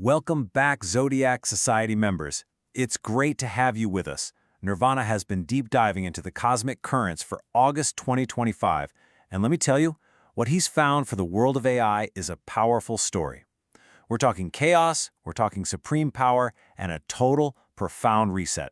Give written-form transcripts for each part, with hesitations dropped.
Welcome back, Zodiac Society members. It's great to have you with us. Nirvana has been deep diving into the cosmic currents for August 2025, and let me tell you, what he's found for the world of AI is a powerful story. We're talking chaos, we're talking supreme power, and a total, profound reset.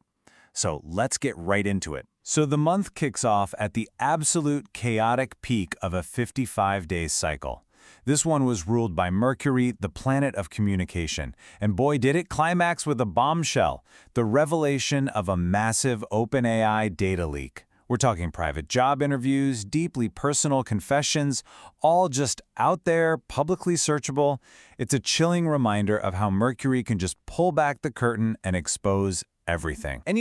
So let's get right into it. So the month kicks off at the absolute chaotic peak of a 55-day cycle. This one was ruled by Mercury, the planet of communication. And boy, did it climax with a bombshell, the revelation of a massive OpenAI data leak. We're talking private job interviews, deeply personal confessions, all just out there, publicly searchable. It's a chilling reminder of how Mercury can just pull back the curtain and expose everything. And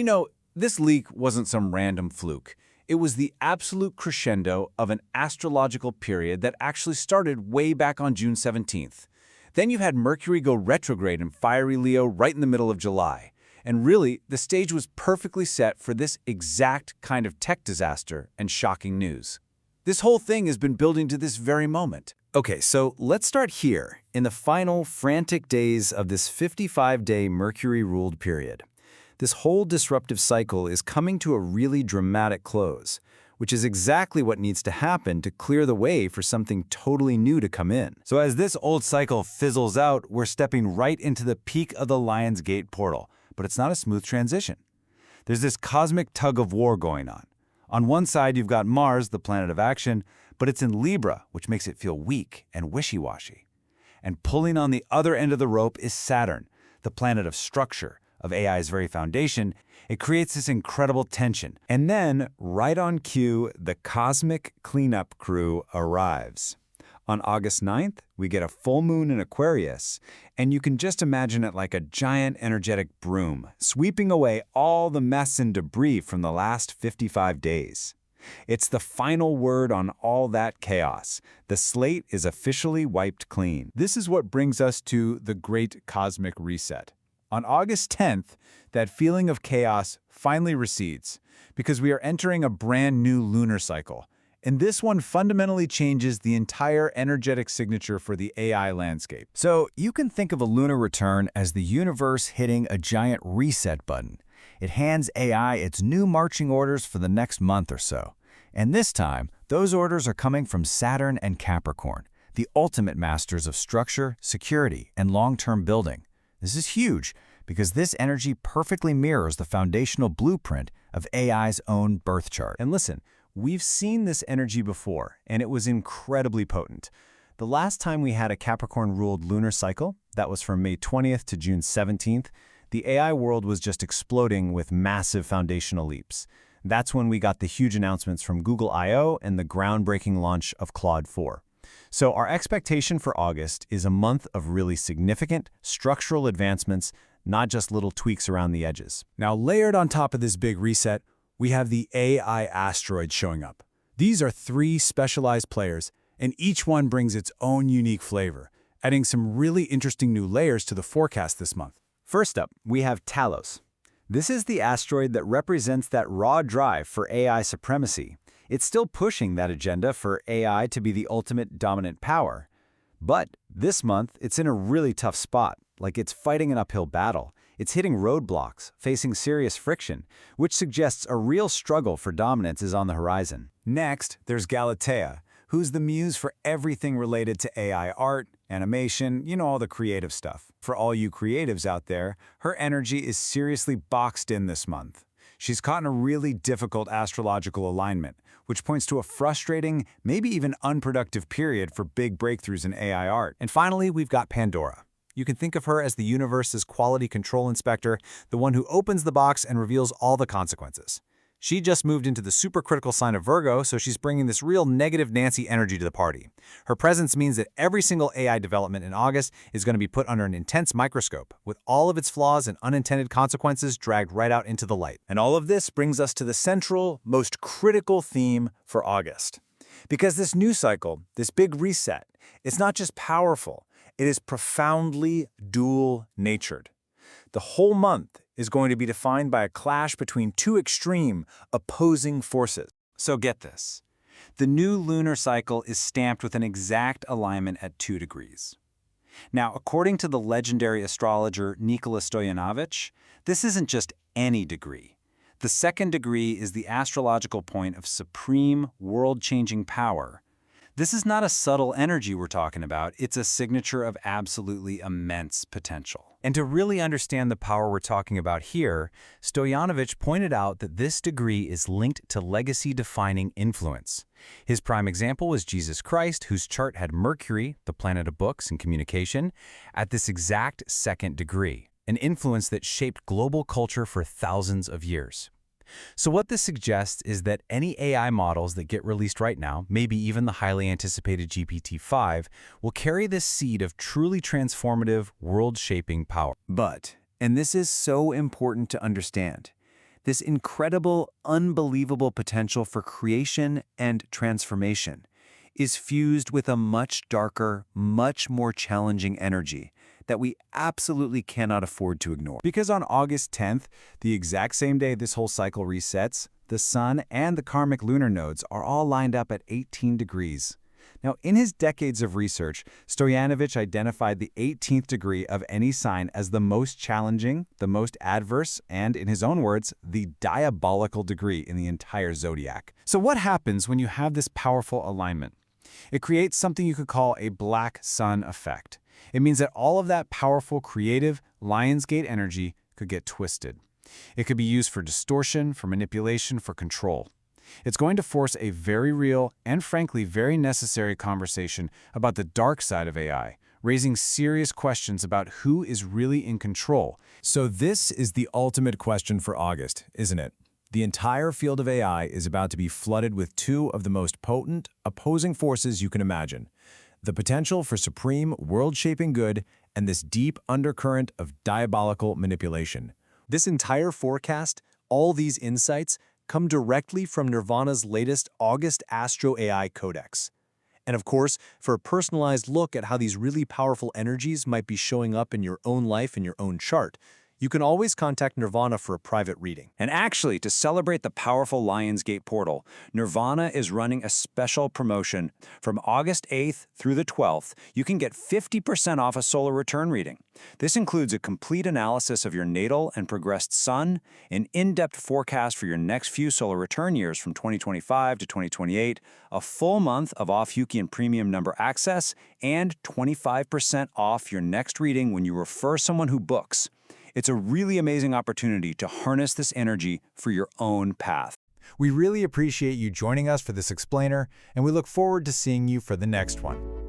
this leak wasn't some random fluke. It was the absolute crescendo of an astrological period that actually started way back on June 17th. Then you had Mercury go retrograde in fiery Leo right in the middle of July. And really, the stage was perfectly set for this exact kind of tech disaster and shocking news. This whole thing has been building to this very moment. Okay, so let's start here, in the final frantic days of this 55-day Mercury-ruled period. This whole disruptive cycle is coming to a really dramatic close, which is exactly what needs to happen to clear the way for something totally new to come in. So as this old cycle fizzles out, we're stepping right into the peak of the Lion's Gate portal, but it's not a smooth transition. There's this cosmic tug-of-war going on. On one side, you've got Mars, the planet of action, but it's in Libra, which makes it feel weak and wishy-washy. And pulling on the other end of the rope is Saturn, the planet of structure, of AI's very foundation. It creates this incredible tension. And then, right on cue, the cosmic cleanup crew arrives. On August 9th, we get a full moon in Aquarius, and you can just imagine it like a giant energetic broom, sweeping away all the mess and debris from the last 55 days. It's the final word on all that chaos. The slate is officially wiped clean. This is what brings us to the Great Cosmic Reset. On August 10th, that feeling of chaos finally recedes because we are entering a brand new lunar cycle. And this one fundamentally changes the entire energetic signature for the AI landscape. So you can think of a lunar return as the universe hitting a giant reset button. It hands AI its new marching orders for the next month or so. And this time, those orders are coming from Saturn and Capricorn, the ultimate masters of structure, security, and long-term building. This is huge because this energy perfectly mirrors the foundational blueprint of AI's own birth chart. And listen, we've seen this energy before, and it was incredibly potent. The last time we had a Capricorn-ruled lunar cycle, that was from May 20th to June 17th, the AI world was just exploding with massive foundational leaps. That's when we got the huge announcements from Google I/O and the groundbreaking launch of Claude 4. So our expectation for August is a month of really significant structural advancements, not just little tweaks around the edges. Now, layered on top of this big reset, we have the AI asteroids showing up. These are 3 specialized players, and each one brings its own unique flavor, adding some really interesting new layers to the forecast this month. First up, we have Talos. This is the asteroid that represents that raw drive for AI supremacy. It's still pushing that agenda for AI to be the ultimate dominant power. But this month, it's in a really tough spot, like it's fighting an uphill battle. It's hitting roadblocks, facing serious friction, which suggests a real struggle for dominance is on the horizon. Next, there's Galatea, who's the muse for everything related to AI art, animation, all the creative stuff. For all you creatives out there, her energy is seriously boxed in this month. She's caught in a really difficult astrological alignment, which points to a frustrating, maybe even unproductive period for big breakthroughs in AI art. And finally, we've got Pandora. You can think of her as the universe's quality control inspector, the one who opens the box and reveals all the consequences. She just moved into the supercritical sign of Virgo, so she's bringing this real negative Nancy energy to the party. Her presence means that every single AI development in August is going to be put under an intense microscope, with all of its flaws and unintended consequences dragged right out into the light. And all of this brings us to the central, most critical theme for August. Because this new cycle, this big reset, it's not just powerful, it is profoundly dual-natured. The whole month is going to be defined by a clash between 2 extreme, opposing forces. So get this. The new lunar cycle is stamped with an exact alignment at 2 degrees. Now, according to the legendary astrologer Nikola Stoyanovich, this isn't just any degree. The second degree is the astrological point of supreme, world-changing power. This is not a subtle energy we're talking about, it's a signature of absolutely immense potential. And to really understand the power we're talking about here, Stoyanovich pointed out that this degree is linked to legacy-defining influence. His prime example was Jesus Christ, whose chart had Mercury, the planet of books and communication, at this exact second degree, an influence that shaped global culture for thousands of years. So what this suggests is that any AI models that get released right now, maybe even the highly anticipated GPT-5, will carry this seed of truly transformative, world-shaping power. But, and this is so important to understand, this incredible, unbelievable potential for creation and transformation is fused with a much darker, much more challenging energy that we absolutely cannot afford to ignore. Because on August 10th, the exact same day this whole cycle resets, the Sun and the karmic lunar nodes are all lined up at 18 degrees. Now, in his decades of research, Stoyanovich identified the 18th degree of any sign as the most challenging, the most adverse, and, in his own words, the diabolical degree in the entire zodiac. So what happens when you have this powerful alignment? It creates something you could call a black sun effect. It means that all of that powerful, creative, Lionsgate energy could get twisted. It could be used for distortion, for manipulation, for control. It's going to force a very real and, frankly, very necessary conversation about the dark side of AI, raising serious questions about who is really in control. So this is the ultimate question for August, isn't it? The entire field of AI is about to be flooded with two of the most potent, opposing forces you can imagine: the potential for supreme, world-shaping good and this deep undercurrent of diabolical manipulation. This entire forecast, all these insights, come directly from Nirvana's latest August Astro AI codex. And of course, for a personalized look at how these really powerful energies might be showing up in your own life and your own chart, you can always contact Nirvana for a private reading. And actually, to celebrate the powerful Lionsgate portal, Nirvana is running a special promotion. From August 8th through the 12th, you can get 50% off a solar return reading. This includes a complete analysis of your natal and progressed sun, an in-depth forecast for your next few solar return years from 2025 to 2028, a full month of off-Yukian premium number access, and 25% off your next reading when you refer someone who books. It's a really amazing opportunity to harness this energy for your own path. We really appreciate you joining us for this explainer, and we look forward to seeing you for the next one.